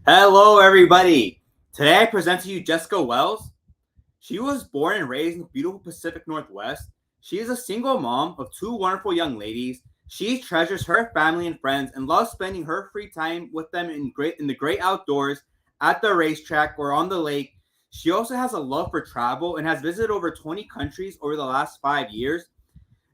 Hello, everybody. Today I present to you Jessica Wells. She was born and raised in the beautiful Pacific Northwest. She is a single mom of two wonderful young ladies. She treasures her family and friends and loves spending her free time with them in the great outdoors, at the racetrack or on the lake. She also has a love for travel and has visited over 20 countries over the last 5 years.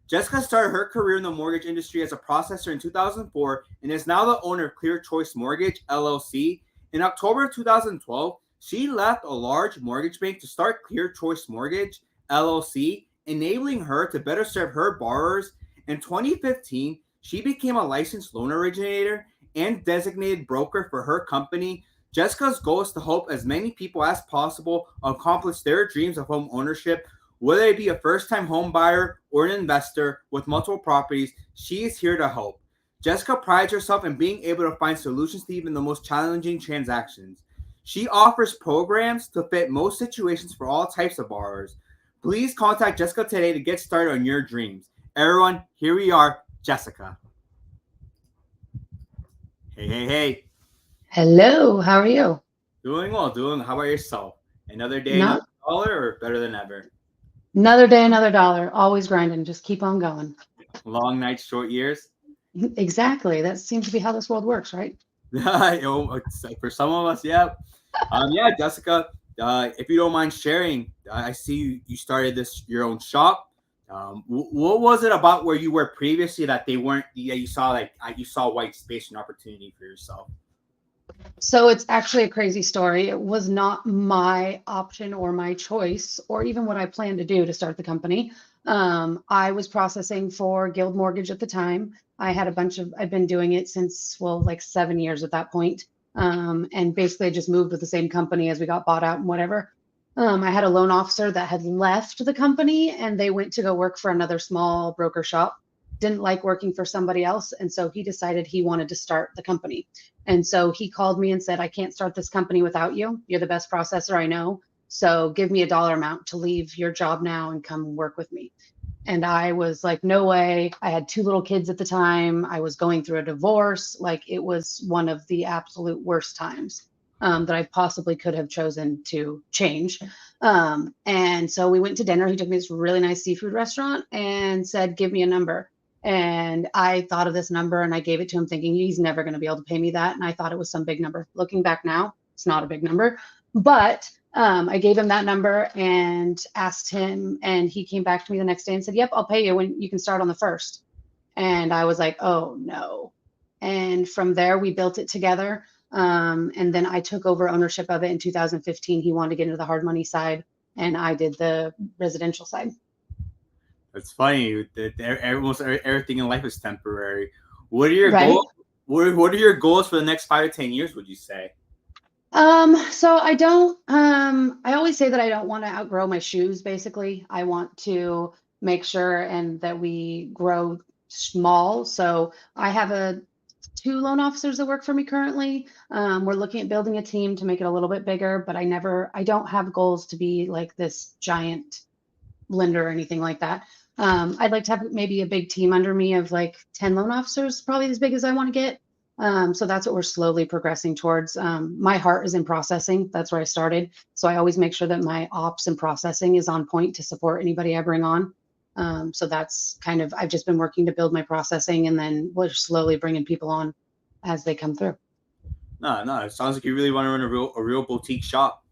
Jessica started her career in the mortgage industry as a processor in 2004 and is now the owner of Clear Choice Mortgage, LLC. In October of 2012, she left a large mortgage bank to start Clear Choice Mortgage, LLC, enabling her to better serve her borrowers. In 2015, she became a licensed loan originator and designated broker for her company. Jessica's goal is to help as many people as possible accomplish their dreams of home ownership. Whether it be a first-time home buyer or an investor with multiple properties, she is here to help. Jessica prides herself in being able to find solutions to even the most challenging transactions. She offers programs to fit most situations for all types of borrowers. Please contact Jessica today to get started on your dreams. Everyone, here we are, Jessica. Hey. Hello, how are you? Doing well, How about yourself? Another day, another Not dollar, or better than ever? another day, another dollar. Always grinding. Just keep on going. Long nights, short years? Exactly. That seems to be how this world works, right? It's like for some of us, yeah. Jessica, if you don't mind sharing, I see you started this your own shop. What was it about where you were previously that they weren't? Yeah, you saw you saw white space and opportunity for yourself. So it's actually a crazy story. It was not my option or my choice or even what I planned to do to start the company. I was processing for Guild Mortgage at the time. I've been doing it since, well, like 7 years at that point. And basically I just moved with the same company as we got bought out and whatever. I had a loan officer that had left the company and they went to go work for another small broker shop. Didn't like working for somebody else. And so he decided he wanted to start the company. And so he called me and said, I can't start this company without you. You're the best processor I know. So give me a dollar amount to leave your job now and come work with me. And I was like, no way. I had two little kids at the time. I was going through a divorce. Like it was one of the absolute worst times that I possibly could have chosen to change. And so we went to dinner. He took me to this really nice seafood restaurant and said, give me a number. And I thought of this number and I gave it to him thinking he's never going to be able to pay me that. And I thought it was some big number. Looking back now, it's not a big number, but I gave him that number and asked him, and he came back to me the next day and said, yep, I'll pay you when you can start on the 1st. And I was like, oh no. And from there, we built it together. And then I took over ownership of it in 2015. He wanted to get into the hard money side, and I did the residential side. It's funny that almost everything in life is temporary. What are your Right. goals? What are your goals for the next 5 to 10 years? Would you say? So I always say that I don't want to outgrow my shoes, basically. I want to make sure and that we grow small. So I have two loan officers that work for me currently. We're looking at building a team to make it a little bit bigger, but I don't have goals to be like this giant lender or anything like that. I'd like to have maybe a big team under me of like 10 loan officers, probably as big as I want to get. So that's what we're slowly progressing towards. My heart is in processing. That's where I started. So I always make sure that my ops and processing is on point to support anybody I bring on. So that's kind of, I've just been working to build my processing and then we're slowly bringing people on as they come through. No. It sounds like you really want to run a real boutique shop.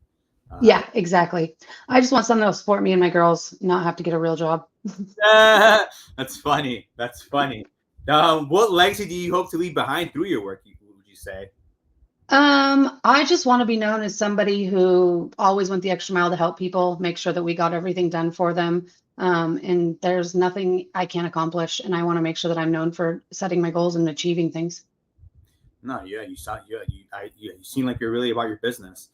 Uh, Yeah, exactly. I just want something that'll support me and my girls, not have to get a real job. that's funny. That's funny. What legacy do you hope to leave behind through your work? Would you say? I just want to be known as somebody who always went the extra mile to help people, make sure that we got everything done for them. And there's nothing I can't accomplish. And I want to make sure that I'm known for setting my goals and achieving things. No, yeah, you sound, you seem like you're really about your business.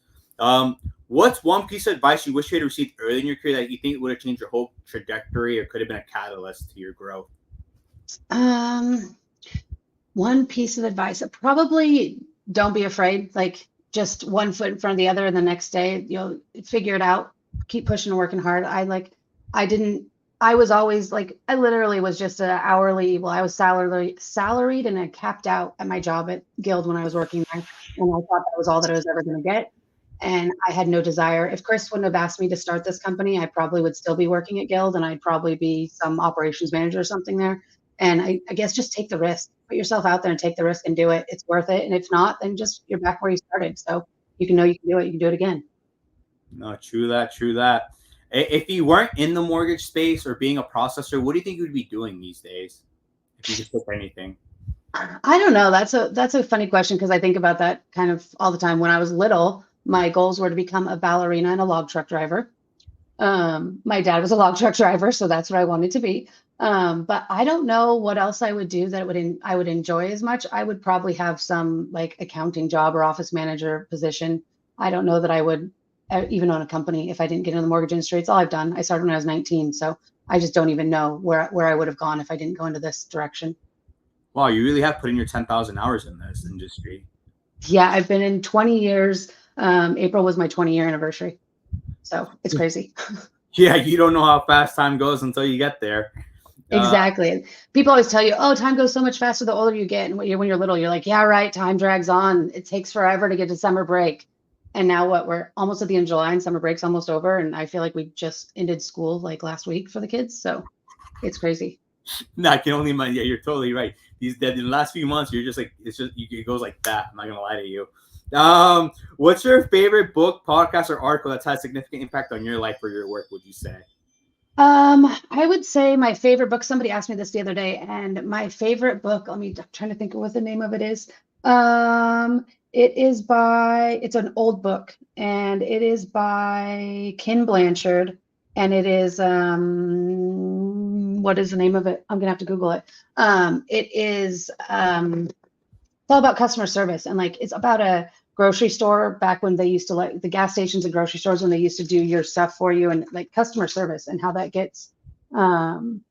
What's one piece of advice you wish you had received early in your career that you think would have changed your whole trajectory or could have been a catalyst to your growth? Um, One piece of advice, probably don't be afraid, like just one foot in front of the other, and the next day you'll figure it out. Keep pushing and working hard. I didn't. I was always like, I literally was just an hourly, well, I was salaried and I capped out at my job at Guild when I was working there. And I thought that was all that I was ever going to get. And I had no desire. If Chris wouldn't have asked me to start this company, I probably would still be working at Guild and I'd probably be some operations manager or something there. And I guess just take the risk, put yourself out there and take the risk and do it. It's worth it. And if not, then just you're back where you started. So you can know you can do it. You can do it again. No, true that, true that. If you weren't in the mortgage space or being a processor, what do you think you would be doing these days? If you could pick anything. I don't know. That's a funny question because I think about that kind of all the time. When I was little, my goals were to become a ballerina and a log truck driver. My dad was a log truck driver, so that's what I wanted to be. But I don't know what else I would do that I would enjoy as much. I would probably have some like accounting job or office manager position. I don't know that I would even own a company if I didn't get into the mortgage industry. It's all I've done. I started when I was 19, so I just don't even know where I would have gone if I didn't go into this direction. Wow, you really have put in your 10,000 hours in this industry. Yeah, I've been in 20 years. April was my 20-year anniversary. So it's crazy. Yeah, you don't know how fast time goes until you get there. Exactly. People always tell you, oh, time goes so much faster the older you get. And when you're little, you're like, yeah, right. Time drags on. It takes forever to get to summer break. And now what? We're almost at the end of July and summer break's almost over. And I feel like we just ended school like last week for the kids. So it's crazy. No, I can only imagine. Yeah, you're totally right. In the last few months, you're just like, it goes like that. I'm not gonna lie to you. What's your favorite book, podcast, or article that's had a significant impact on your life or your work? Would you say? I would say my favorite book, somebody asked me this the other day, and my favorite book, I'm trying to think of what the name of it is. It's an old book, and it is by Ken Blanchard, and it is, what is the name of it? I'm gonna have to Google it. It's all about customer service, and like it's about a grocery store back when they used to, like the gas stations and grocery stores, when they used to do your stuff for you, and like customer service and how that gets in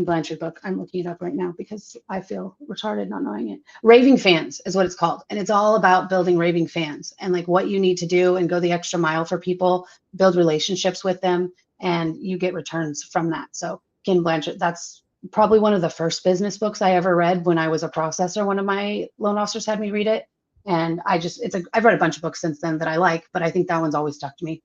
Blanchard book. I'm looking it up right now because I feel retarded not knowing it. Raving fans is what it's called, and it's all about building raving fans and like what you need to do and go the extra mile for people, build relationships with them, and you get returns from that. So Ken Blanchard, that's probably one of the first business books I ever read when I was a processor. One of my loan officers had me read it. And I've read a bunch of books since then that I like, but I think that one's always stuck to me.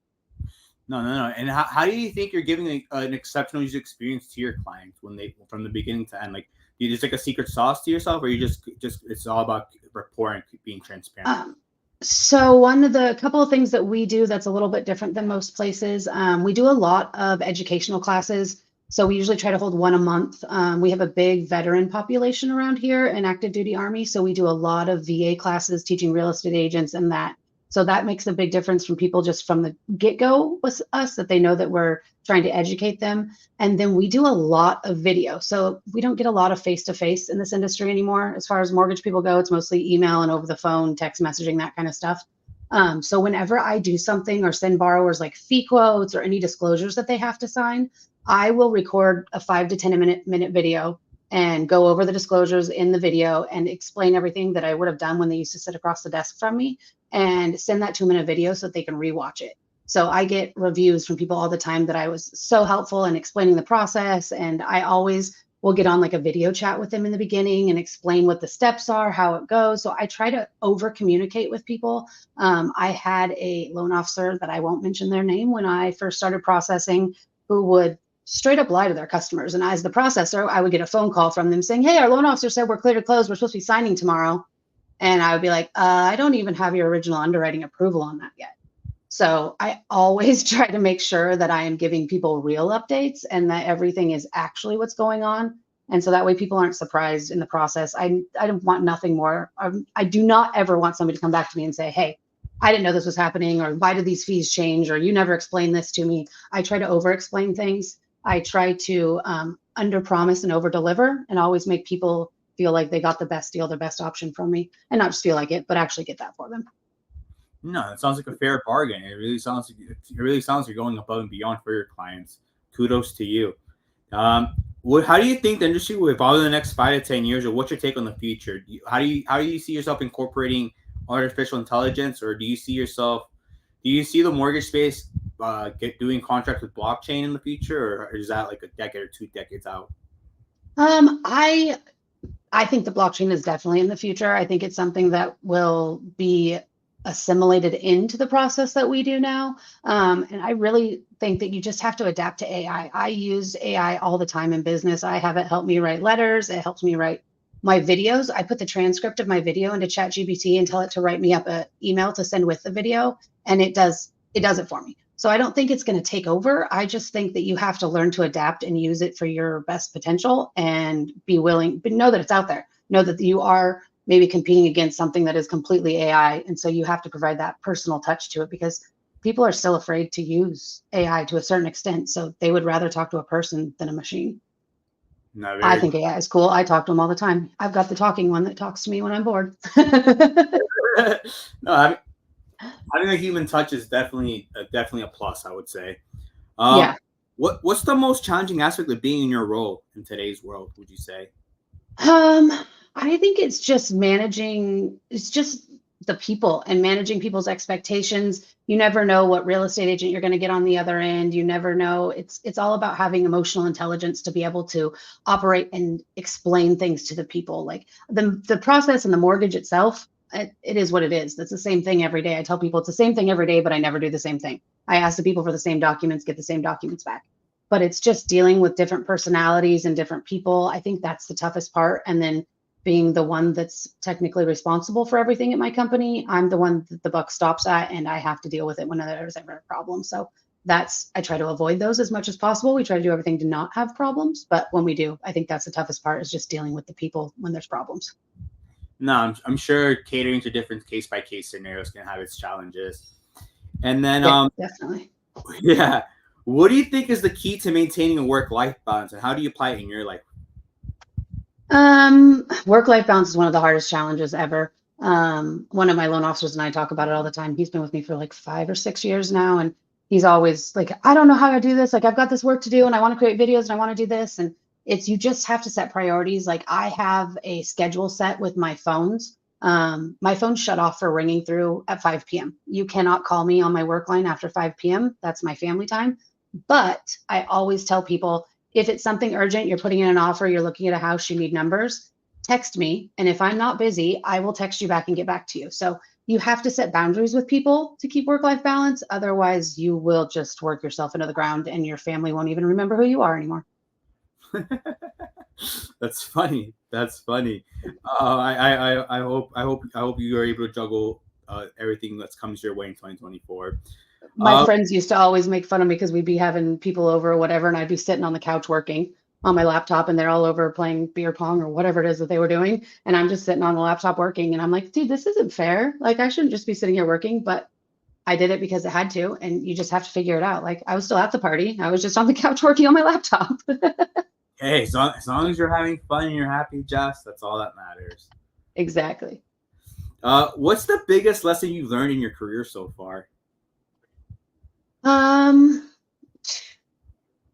No. And how do you think you're giving an exceptional user experience to your clients from the beginning to end? Like, you just like a secret sauce to yourself, or you just it's all about rapport and being transparent? So one of the couple of things that we do that's a little bit different than most places, we do a lot of educational classes. So we usually try to hold one a month. We have a big veteran population around here in active duty Army. So we do a lot of VA classes teaching real estate agents and that. So that makes a big difference from people just from the get-go with us, that they know that we're trying to educate them. And then we do a lot of video. So we don't get a lot of face-to-face in this industry anymore. As far as mortgage people go, it's mostly email and over the phone, text messaging, that kind of stuff. So whenever I do something or send borrowers like fee quotes or any disclosures that they have to sign, I will record a 5 to 10 minute video and go over the disclosures in the video and explain everything that I would have done when they used to sit across the desk from me, and send that to them in a video so that they can rewatch it. So I get reviews from people all the time that I was so helpful in explaining the process. And I always will get on like a video chat with them in the beginning and explain what the steps are, how it goes. So I try to over communicate with people. I had a loan officer that I won't mention their name when I first started processing, who would straight up lie to their customers. And as the processor, I would get a phone call from them saying, hey, our loan officer said we're clear to close. We're supposed to be signing tomorrow. And I would be like, I don't even have your original underwriting approval on that yet. So I always try to make sure that I am giving people real updates and that everything is actually what's going on. And so that way people aren't surprised in the process. I don't want nothing more. I do not ever want somebody to come back to me and say, hey, I didn't know this was happening, or why did these fees change, or you never explained this to me. I try to over explain things. I try to under promise and over deliver, and always make people feel like they got the best deal, the best option from me, and not just feel like it, but actually get that for them. No, it sounds like a fair bargain. It really sounds like you're going above and beyond for your clients. Kudos to you. How do you think the industry will evolve in the next 5 to 10 years, or what's your take on the future? How do you see yourself incorporating artificial intelligence, or do you see the mortgage space get doing contracts with blockchain in the future, or is that like a decade or 2 decades out? I think the blockchain is definitely in the future. I think it's something that will be assimilated into the process that we do now. And I really think that you just have to adapt to AI. I use AI all the time in business. I have it help me write letters. It helps me write my videos. I put the transcript of my video into ChatGPT and tell it to write me up an email to send with the video, and it does it for me. So I don't think it's going to take over. I just think that you have to learn to adapt and use it for your best potential and be willing, but know that it's out there. Know that you are maybe competing against something that is completely AI. And so you have to provide that personal touch to it, because people are still afraid to use AI to a certain extent. So they would rather talk to a person than a machine. No, I very. think AI is cool. I talk to them all the time. I've got the talking one that talks to me when I'm bored. No, having a human touch is definitely a plus, I would say. Um, Yeah. what's the most challenging aspect of being in your role in today's world, would you say? Um, I think it's just the people and managing people's expectations. You never know what real estate agent you're going to get on the other end. You never know. It's all about having emotional intelligence to be able to operate and explain things to the people. Like the process and the mortgage itself, it is what it is. That's the same thing every day. I tell people it's the same thing every day, but I never do the same thing. I ask the people for the same documents, get the same documents back, but it's just dealing with different personalities and different people. I think that's the toughest part. And then being the one that's technically responsible for everything at my company, I'm the one that the buck stops at, and I have to deal with it when there's ever a problem. So I try to avoid those as much as possible. We try to do everything to not have problems, but when we do, I think that's the toughest part, is just dealing with the people when there's problems. No, I'm sure catering to different case by case scenarios can have its challenges. And then, Yeah, definitely. yeah, what do you think is the key to maintaining a work life balance, and how do you apply it in your life? Work-life balance is one of the hardest challenges ever. One of my loan officers and I talk about it all the time. He's been with me for like 5 or 6 years now, and he's always like, I don't know how to do this. Like, I've got this work to do, and I want to create videos, and I want to do this. And you just have to set priorities. Like, I have a schedule set with my phones. My phone shut off for ringing through at 5 p.m. You cannot call me on my work line after 5 p.m. That's my family time. But I always tell people, if it's something urgent, you're putting in an offer, you're looking at a house, you need numbers, text me. And if I'm not busy, I will text you back and get back to you. So you have to set boundaries with people to keep work-life balance. Otherwise, you will just work yourself into the ground, and your family won't even remember who you are anymore. That's funny. That's funny. I hope you are able to juggle everything that's comes your way in 2024. My Uh, friends used to always make fun of me because we'd be having people over or whatever, and I'd be sitting on the couch working on my laptop, and they're all over playing beer pong or whatever it is that they were doing. And I'm just sitting on the laptop working, and I'm like, dude, this isn't fair. Like, I shouldn't just be sitting here working, but I did it because I had to, and you just have to figure it out. Like, I was still at the party. I was just on the couch working on my laptop. hey, as long as you're having fun and you're happy, Jess, that's all that matters. Exactly. What's the biggest lesson you've learned in your career so far? Um,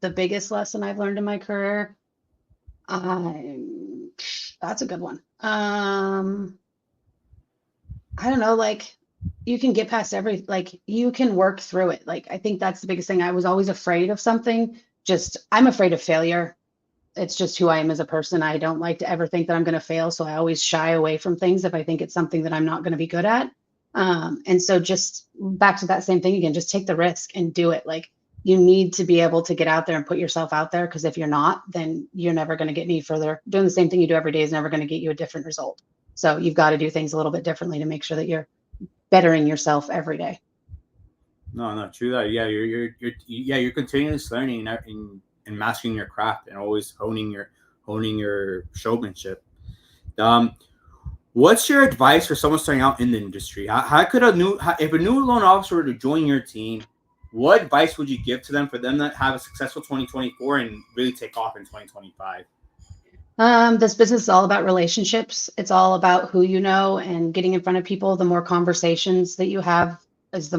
the biggest lesson I've learned in my career, um, that's a good one. I don't know, like, you can get past like, you can work through it. Like, I think that's the biggest thing. I was always afraid of something. I'm afraid of failure. It's just who I am as a person. I don't like to ever think that I'm going to fail. So I always shy away from things if I think it's something that I'm not going to be good at. And so just back to that same thing again, just take the risk and do it. Like, you need to be able to get out there and put yourself out there, because if you're not, then you're never going to get any further. Doing the same thing you do every day is never going to get you a different result. So you've got to do things a little bit differently to make sure that you're bettering yourself every day. No, no, true that. Yeah, you're continuously learning and mastering your craft and always honing your showmanship. Um, what's your advice for someone starting out in the industry? If a new loan officer were to join your team, what advice would you give to them for them to have a successful 2024 and really take off in 2025? This business is all about relationships. It's all about who you know and getting in front of people. The more conversations that you have is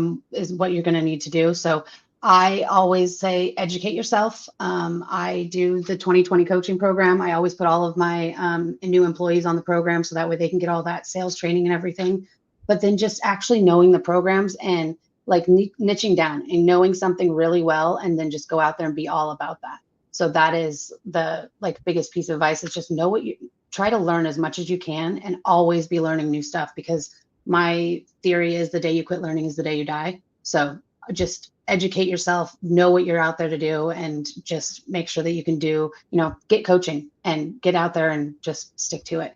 what you're going to need to do. So I always say educate yourself. I do the 2020 coaching program. I always put all of my new employees on the program, so that way they can get all that sales training and everything. But then just actually knowing the programs and like niching down and knowing something really well, and then just go out there and be all about that. So that is the like biggest piece of advice, is just know what you try to learn as much as you can, and always be learning new stuff, because my theory is the day you quit learning is the day you die. So just educate yourself, know what you're out there to do, and just make sure that you can do, get coaching and get out there and just stick to it.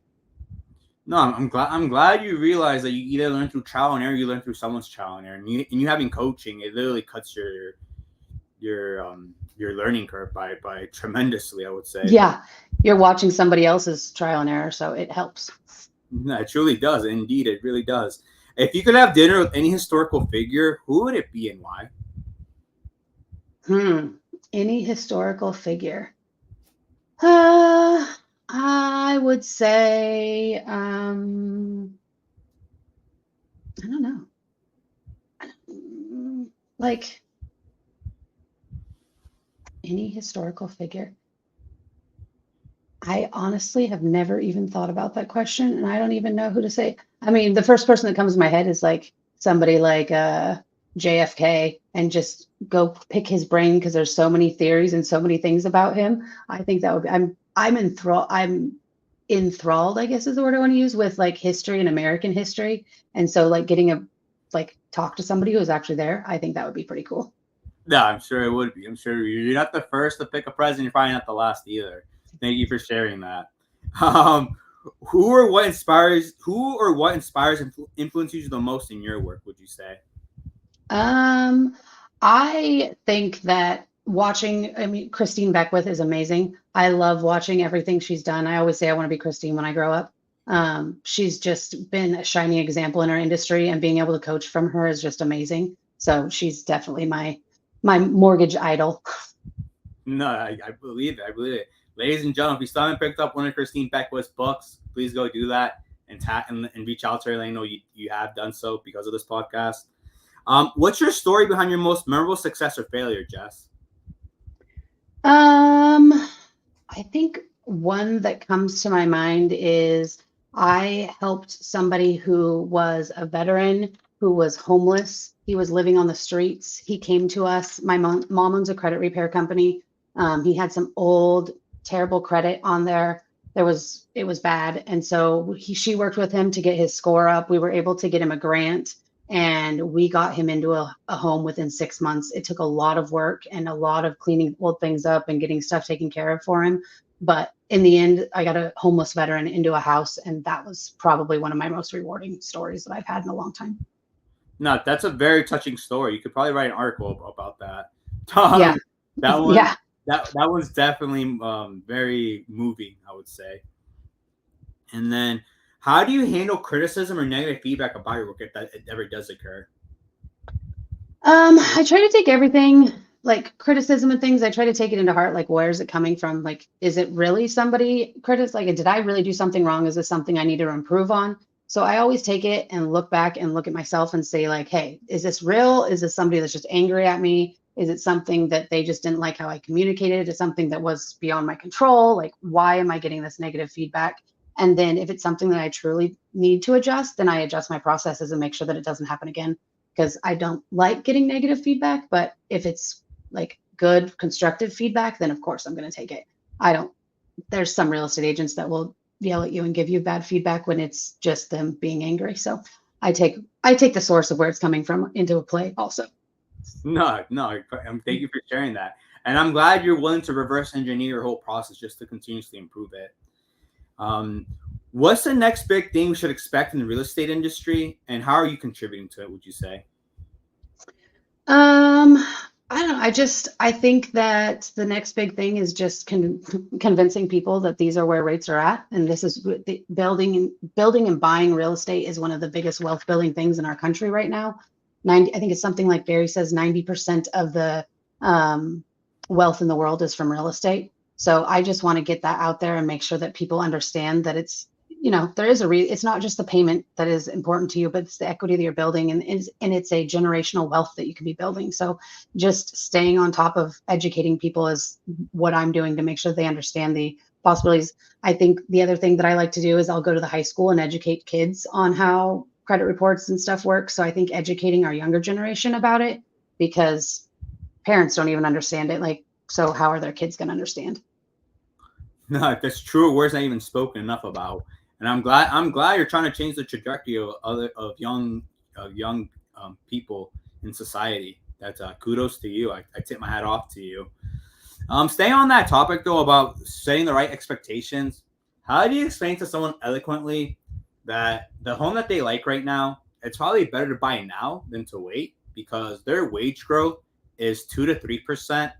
No, I'm glad you realize that you either learn through trial and error, or you learn through someone's trial and error, and you having coaching, it literally cuts your learning curve by tremendously, I would say. Yeah, you're watching somebody else's trial and error, so it helps. No, it truly does. Indeed, it really does. If you could have dinner with any historical figure, who would it be and why? Any historical figure? I would say, I don't know. Like any historical figure. I honestly have never even thought about that question, and I don't even know who to say. I mean, the first person that comes to my head is like somebody like JFK, and just go pick his brain, because there's so many theories and so many things about him. I think that would be, I'm enthralled, I guess is the word I want to use, with like history and American history. And so like getting a talk to somebody who was actually there, I think that would be pretty cool. No, I'm sure it would be. I'm sure you're not the first to pick a president. You're probably not the last either. Thank you for sharing that. Um, who or what inspires and influences you the most in your work, would you say? Um, I think that I mean, Christine Beckwith is amazing. I love watching everything she's done. I always say I want to be Christine when I grow up. She's just been a shining example in our industry, and being able to coach from her is just amazing. So she's definitely my mortgage idol. No, I believe it. I believe it. Ladies and gentlemen, if you still haven't picked up one of Christine Beckwith's books, please go do that and reach out to her. Let me know you have done so because of this podcast. What's your story behind your most memorable success or failure, Jess? I think one that comes to my mind is I helped somebody who was a veteran who was homeless. He was living on the streets. He came to us. My mom owns a credit repair company. He had some old, terrible credit on there. It was bad. And so she worked with him to get his score up. We were able to get him a grant, and we got him into a home within 6 months. It took a lot of work and a lot of cleaning old things up and getting stuff taken care of for him. But in the end, I got a homeless veteran into a house, and that was probably one of my most rewarding stories that I've had in a long time. No, that's a very touching story. You could probably write an article about that. Yeah. That one, Yeah. that one's definitely very moving, I would say. And then, how do you handle criticism or negative feedback about your work if that ever does occur? I try to take everything, like criticism and things, I try to take it into heart. Like, where is it coming from? Like, is it really somebody like, did I really do something wrong? Is this something I need to improve on? So I always take it and look back and look at myself and say, like, hey, is this real? Is this somebody that's just angry at me? Is it something that they just didn't like how I communicated? Is it something that was beyond my control? Like, why am I getting this negative feedback? And then if it's something that I truly need to adjust, then I adjust my processes and make sure that it doesn't happen again, because I don't like getting negative feedback. But if it's like good, constructive feedback, then of course I'm going to take it. I don't, there's some real estate agents that will yell at you and give you bad feedback when it's just them being angry. So I take the source of where it's coming from into a play also. No, thank you for sharing that. And I'm glad you're willing to reverse engineer your whole process just to continuously improve it. What's the next big thing we should expect in the real estate industry, and how are you contributing to it, would you say? I don't know. I think that the next big thing is just convincing people that these are where rates are at, and this is building and buying real estate is one of the biggest wealth building things in our country right now. I think it's something like Barry says, 90% of the wealth in the world is from real estate. So I just want to get that out there and make sure that people understand that it's, there is it's not just the payment that is important to you, but it's the equity that you're building, and it's a generational wealth that you can be building. So just staying on top of educating people is what I'm doing to make sure they understand the possibilities. I think the other thing that I like to do is I'll go to the high school and educate kids on how credit reports and stuff work. So I think educating our younger generation about it, because parents don't even understand it. Like, so how are their kids going to understand? No, if that's true, words not even spoken enough about. And I'm glad you're trying to change the trajectory of young people in society. That's kudos to you. I tip my hat off to you. Staying on that topic though about setting the right expectations, how do you explain to someone eloquently that the home that they like right now, it's probably better to buy now than to wait because their wage growth is 2 to 3%.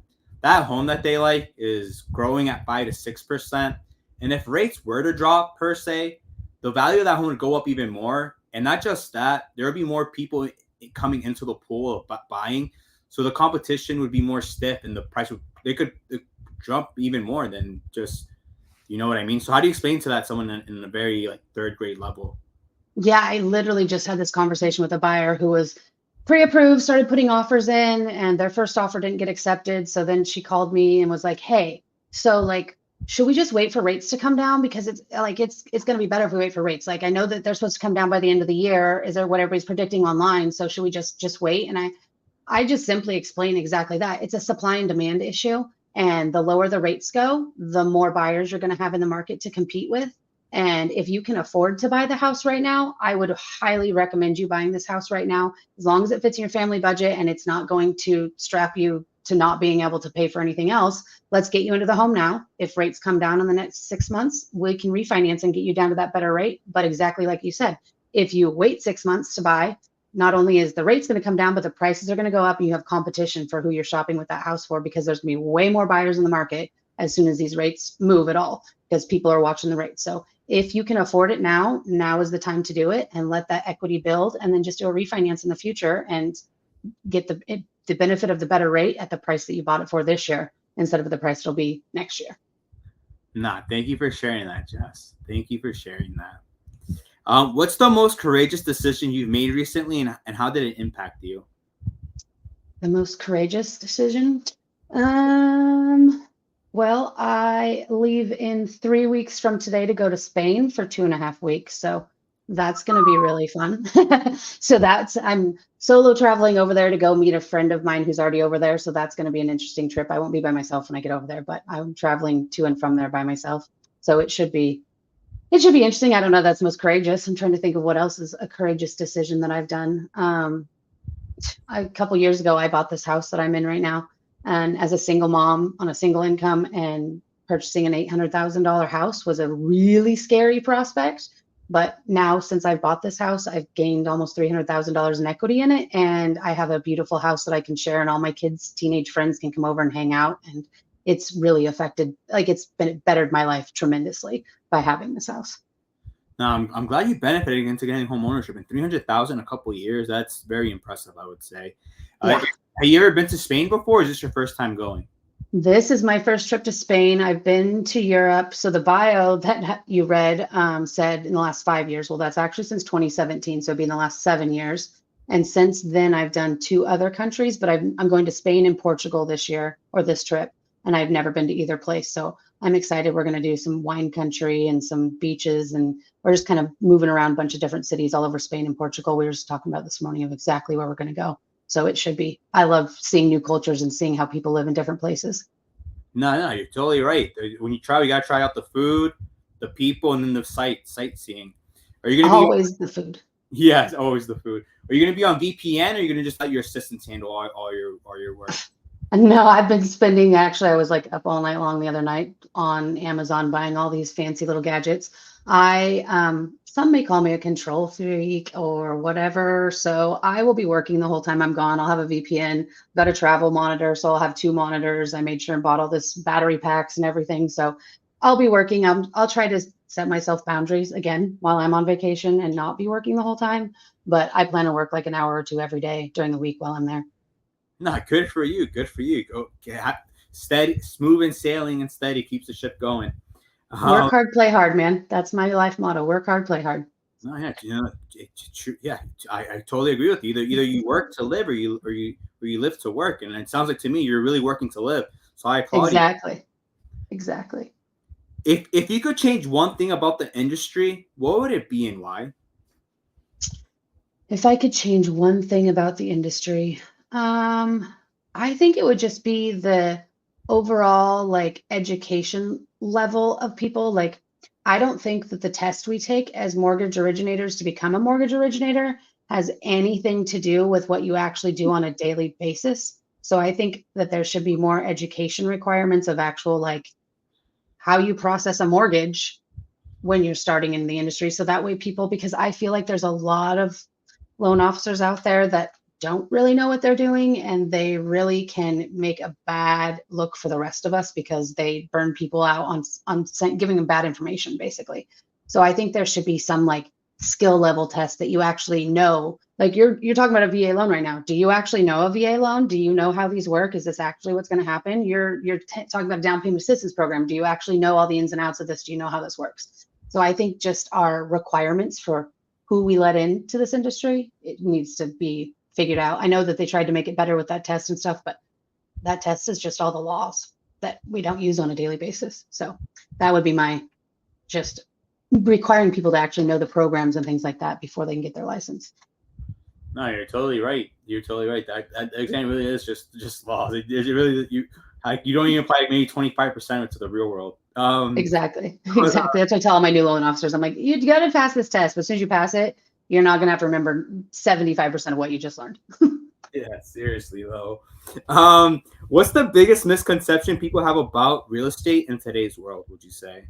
That home that they like is growing at 5 to 6%. And if rates were to drop per se, the value of that home would go up even more. And not just that, there would be more people coming into the pool of buying. So the competition would be more stiff and the price would they could jump even more than just, you know what I mean? So how do you explain to that someone in a very like third grade level? Yeah, I literally just had this conversation with a buyer who was pre-approved, started putting offers in, and their first offer didn't get accepted. So then she called me and was like, "Hey, so like, should we just wait for rates to come down? Because it's going to be better if we wait for rates. Like, I know that they're supposed to come down by the end of the year. Is there what everybody's predicting online? So should we just wait?" And I just simply explain exactly that. It's a supply and demand issue. And the lower the rates go, the more buyers you're going to have in the market to compete with. And if you can afford to buy the house right now, I would highly recommend you buying this house right now, as long as it fits in your family budget and it's not going to strap you to not being able to pay for anything else. Let's get you into the home now. If rates come down in the next 6 months, we can refinance and get you down to that better rate. But exactly like you said, if you wait 6 months to buy, not only is the rates going to come down, but the prices are going to go up and you have competition for who you're shopping with that house for, because there's going to be way more buyers in the market as soon as these rates move at all, because people are watching the rates. So if you can afford it now, now is the time to do it and let that equity build, and then just do a refinance in the future and get the benefit of the better rate at the price that you bought it for this year instead of the price it'll be next year. Nah, thank you for sharing that, Jess. Thank you for sharing that. What's the most courageous decision you've made recently, and how did it impact you? The most courageous decision? Well, I leave in 3 weeks from today to go to Spain for 2.5 weeks. So that's going to be really fun. So I'm solo traveling over there to go meet a friend of mine who's already over there. So that's going to be an interesting trip. I won't be by myself when I get over there, but I'm traveling to and from there by myself. So it should be interesting. I don't know. That's most courageous. I'm trying to think of what else is a courageous decision that I've done. A couple years ago, I bought this house that I'm in right now. And as a single mom on a single income, and purchasing an $800,000 house was a really scary prospect. But now, since I've bought this house, I've gained almost $300,000 in equity in it. And I have a beautiful house that I can share, and all my kids' teenage friends can come over and hang out. And it's really bettered my life tremendously by having this house. Now, I'm glad you benefited into getting home ownership, and 300,000 a couple of years. That's very impressive, I would say. Yeah. Have you ever been to Spain before, or is this your first time going? This is my first trip to Spain. I've been to Europe. So the bio that you read said in the last 5 years. Well, that's actually since 2017. So it'd be in the last 7 years. And since then, I've done 2 other countries, but I'm going to Spain and Portugal this year, or this trip. And I've never been to either place. So I'm excited. We're going to do some wine country and some beaches. And we're just kind of moving around a bunch of different cities all over Spain and Portugal. We were just talking about this morning of exactly where we're going to go. So it should be. I love seeing new cultures and seeing how people live in different places. No, you're totally right. When you travel, you gotta try out the food, the people, and then the sightseeing. Are you gonna be? Always the food. Yeah, it's always the food. Are you gonna be on VPN, or are you gonna just let your assistants handle all your work? No, I've been spending, actually, I was like up all night long the other night on Amazon buying all these fancy little gadgets. Some may call me a control freak or whatever. So I will be working the whole time I'm gone. I'll have a VPN, got a travel monitor. So I'll have 2 monitors. I made sure and bought all this battery packs and everything. So I'll be working. I'll try to set myself boundaries again while I'm on vacation and not be working the whole time. But I plan to work like an hour or two every day during the week while I'm there. No, good for you. Good for you. Go steady, smooth and sailing and steady keeps the ship going. Work hard, play hard, man. That's my life motto. Work hard, play hard. No, yeah, yeah. I totally agree with you. Either you work to live, or you live to work. And it sounds like to me you're really working to live. So I applaud you. Exactly. If you could change one thing about the industry, what would it be and why? If I could change one thing about the industry, I think it would just be the overall like education level of people. Like, I don't think that the test we take as mortgage originators to become a mortgage originator has anything to do with what you actually do on a daily basis. So I think that there should be more education requirements of actual like how you process a mortgage when you're starting in the industry. So that way people, because I feel like there's a lot of loan officers out there that don't really know what they're doing and they really can make a bad look for the rest of us because they burn people out on giving them bad information basically. So I think there should be some like skill level test that you actually know. Like you're talking about a VA loan right now. Do you actually know a VA loan? Do you know how these work? Is this actually what's going to happen? You're talking about a down payment assistance program. Do you actually know all the ins and outs of this? Do you know how this works? So I think just our requirements for who we let into this industry, it needs to be figured out. I know that they tried to make it better with that test and stuff, but that test is just all the laws that we don't use on a daily basis. So that would be my just requiring people to actually know the programs and things like that before they can get their license. No, you're totally right. You're totally right. That exam really is just laws. It really you don't even apply maybe 25% to the real world. Exactly. But, Exactly. That's what I tell all my new loan officers. I'm like, you got to pass this test, but as soon as you pass it, you're not going to have to remember 75% of what you just learned. yeah, seriously though. What's the biggest misconception people have about real estate in today's world? Would you say?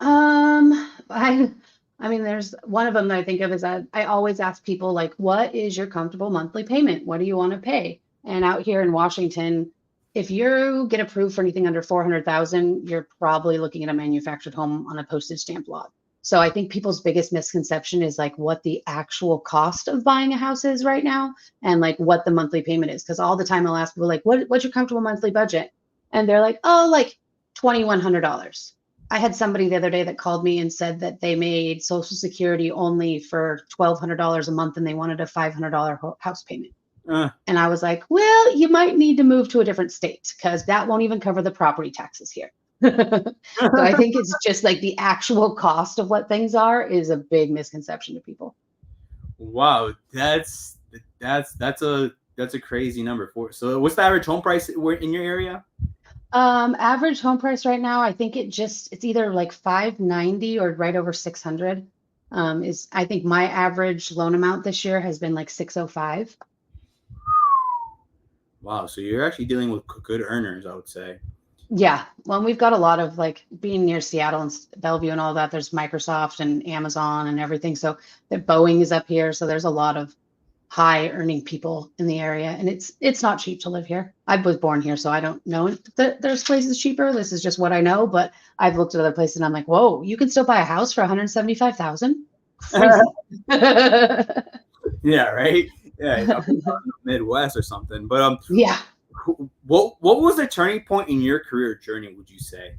Um, I I mean, there's one of them that I think of is that I always ask people like, what is your comfortable monthly payment? What do you want to pay? And out here in Washington, if you get approved for anything under 400,000, you're probably looking at a manufactured home on a postage stamp lot. So I think people's biggest misconception is like what the actual cost of buying a house is right now and like what the monthly payment is. Because all the time I'll ask people like, what's your comfortable monthly budget? And they're like, oh, like $2,100. I had somebody the other day that called me and said that they made Social Security only for $1,200 a month and they wanted a $500 house payment. Uh, And I was like, well, you might need to move to a different state because that won't even cover the property taxes here. So I think it's just like the actual cost of what things are is a big misconception to people. wow, that's a crazy number for. So, what's the average home price in your area? Average home price right now, I think it's either like 590 or right over 600. Is I think my average loan amount this year has been like 605. Wow, so you're actually dealing with good earners, I would say. Yeah, well, we've got a lot of like being near Seattle and Bellevue and all that. There's Microsoft and Amazon and everything. So the Boeing is up here. So there's a lot of high earning people in the area, and it's not cheap to live here. I was born here, so I don't know that there's places cheaper. This is just what I know. But I've looked at other places, and I'm like, whoa, you can still buy a house for 175,000? Crazy. Yeah, right. Yeah, Midwest or something. But Yeah. what was the turning point in your career journey? Would you say?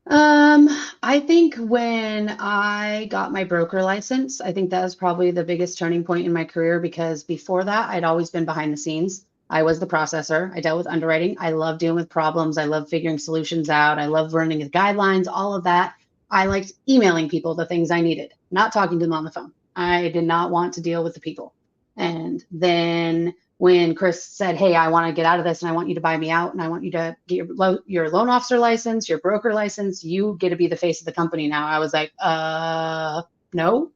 Um, I think when I got my broker license, I think that was probably the biggest turning point in my career because before that, I'd always been behind the scenes. I was the processor. I dealt with underwriting. I love dealing with problems. I love figuring solutions out. I love running the guidelines, all of that. I liked emailing people the things I needed, not talking to them on the phone. I did not want to deal with the people. And then when Chris said, "Hey, I want to get out of this and I want you to buy me out and I want you to get your loan officer license, your broker license, you get to be the face of the company now." I was like, no."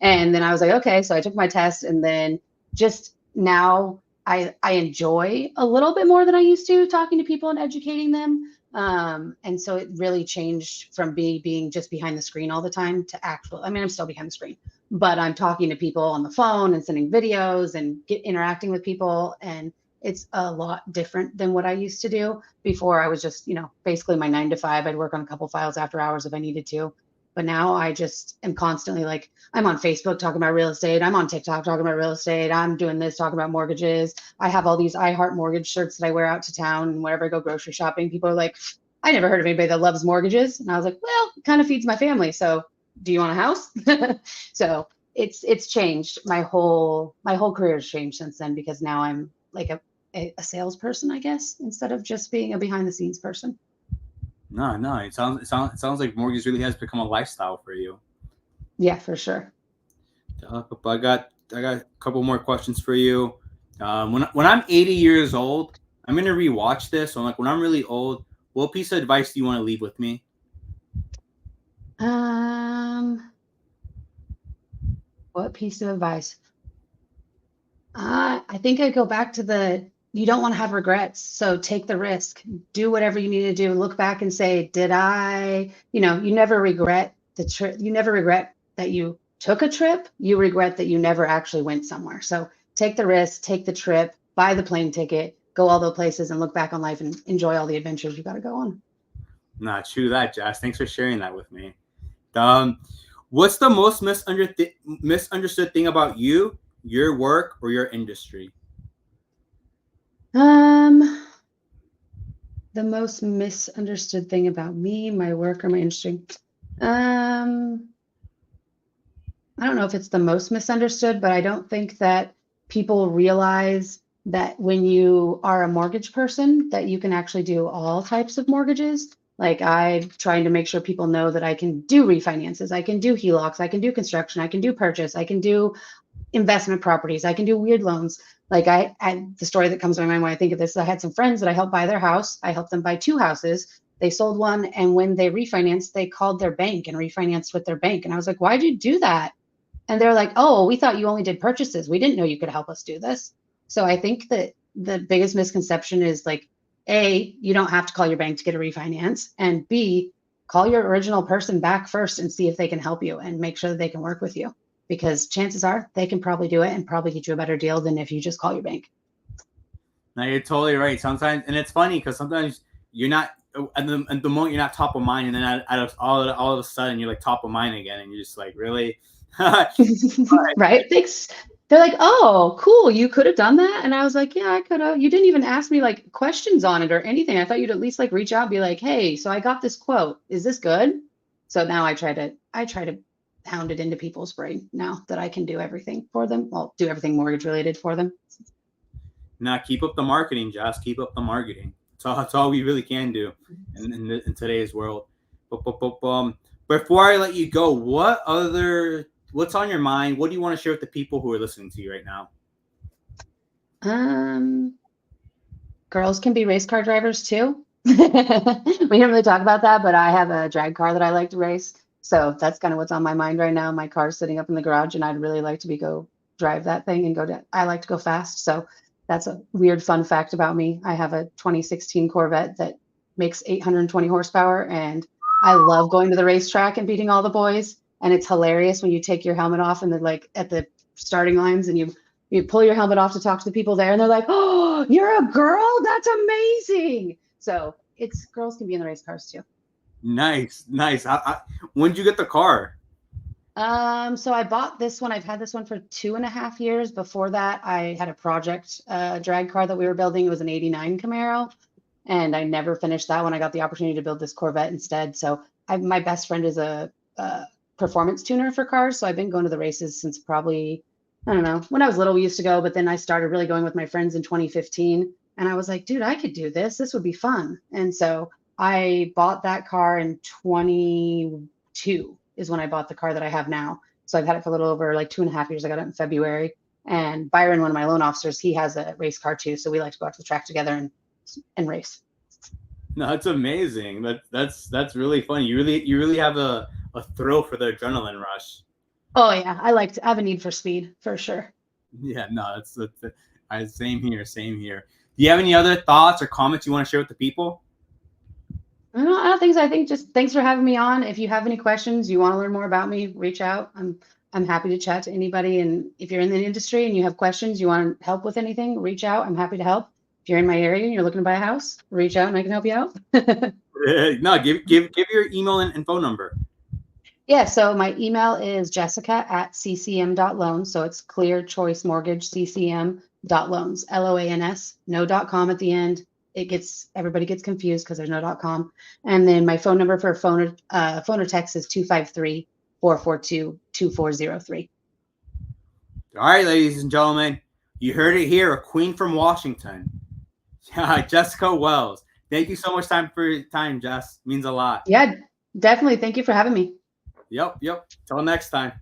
And then I was like, okay. So I took my test and then just now I enjoy a little bit more than I used to talking to people and educating them. And so it really changed from being just behind the screen all the time to actual, I mean, I'm still behind the screen, but I'm talking to people on the phone and sending videos and interacting with people. And it's a lot different than what I used to do before. I was just, basically my 9 to 5. I'd work on a couple files after hours if I needed to. But now I just am constantly like, I'm on Facebook talking about real estate. I'm on TikTok talking about real estate. I'm doing this, talking about mortgages. I have all these I Heart Mortgage shirts that I wear out to town. And whenever I go grocery shopping, people are like, I never heard of anybody that loves mortgages. And I was like, well, it kind of feeds my family. So do you want a house? So it's changed. My whole career has changed since then because now I'm like a salesperson, I guess, instead of just being a behind the scenes person. No, no. It sounds like mortgage really has become a lifestyle for you. Yeah, for sure. But I got a couple more questions for you. When I'm 80 years old, I'm gonna rewatch this. So I'm like, when I'm really old, what piece of advice do you want to leave with me? Um, what piece of advice? I think I'd go back to you don't want to have regrets. So take the risk, do whatever you need to do. Look back and say, you never regret the trip. You never regret that you took a trip. You regret that you never actually went somewhere. So take the risk, take the trip, buy the plane ticket, go all those places and look back on life and enjoy all the adventures you got to go on. Nah, true that, Jess. Thanks for sharing that with me. Um, what's the most misunderstood thing about you, your work, or your industry? Um, the most misunderstood thing about me, my work, or my industry. Um, I don't know if it's the most misunderstood, but I don't think that people realize that when you are a mortgage person, that you can actually do all types of mortgages. Like I'm trying to make sure people know that I can do refinances, I can do HELOCs, I can do construction, I can do purchase, I can do investment properties, I can do weird loans. Like the story that comes to my mind when I think of this, I had some friends that I helped buy their house. I helped them buy two houses. They sold one, and when they refinanced, they called their bank and refinanced with their bank. And I was like, why'd you do that? And they're like, oh, we thought you only did purchases. We didn't know you could help us do this. So I think that the biggest misconception is like, A, you don't have to call your bank to get a refinance. And B, call your original person back first and see if they can help you and make sure that they can work with you. Because chances are they can probably do it and probably get you a better deal than if you just call your bank. No, you're totally right. Sometimes, and it's funny because sometimes you're not at the moment you're not top of mind, and then all of a sudden you're like top of mind again, and you're just like, really? Right? Thanks. They're like, oh, cool. You could have done that. And I was like, yeah, I could have. You didn't even ask me like questions on it or anything. I thought you'd at least like reach out and be like, hey, so I got this quote. Is this good? So now I try to pound it into people's brain now that I can do everything for them. Well, do everything mortgage related for them. Nah, keep up the marketing, Josh. Keep up the marketing. That's all we really can do in today's world. Before I let you go, what's on your mind? What do you want to share with the people who are listening to you right now? Girls can be race car drivers too. We didn't really talk about that, but I have a drag car that I like to race. So that's kind of what's on my mind right now. My car's sitting up in the garage and I'd really like to go drive that thing and I like to go fast. So that's a weird fun fact about me. I have a 2016 Corvette that makes 820 horsepower and I love going to the racetrack and beating all the boys. And it's hilarious when you take your helmet off and they're like at the starting lines and you pull your helmet off to talk to the people there and they're like, oh, you're a girl? That's amazing. So it's girls can be in the race cars too. Nice. When did you get the car? So I bought this one. I've had this one for 2.5 years. Before that, I had a project drag car that we were building. It was an 89 Camaro. And I never finished that one. I got the opportunity to build this Corvette instead. So my best friend is a performance tuner for cars. So I've been going to the races since probably, I don't know, when I was little, we used to go, but then I started really going with my friends in 2015. And I was like, dude, I could do this. This would be fun. And so I bought that car in 22 is when I bought the car that I have now. So I've had it for a little over like 2.5 years. I got it in February. And Byron, one of my loan officers, he has a race car too. So we like to go out to the track together and race. No, that's amazing. That's really fun. You really have a thrill for the adrenaline rush. Oh yeah, I have a need for speed for sure. Yeah, no, same here. Do you have any other thoughts or comments you want to share with the people? I don't think so. I think just thanks for having me on. If you have any questions, you want to learn more about me, reach out. I'm happy to chat to anybody. And if you're in the industry and you have questions, you want help with anything, reach out. I'm happy to help. If you're in my area and you're looking to buy a house, reach out and I can help you out. No, give your email and phone number. Yeah, so my email is jessica@ccm.loans. So it's Clear Choice Mortgage CCM.loans, LOANS, no .com at the end. Everybody gets confused because there's no .com. And then my phone number for phone or text is 253-442-2403. All right, ladies and gentlemen, you heard it here, a queen from Washington, Jessica Wells. Thank you so much for your time, Jess. Means a lot. Yeah, definitely. Thank you for having me. Yep. Till next time.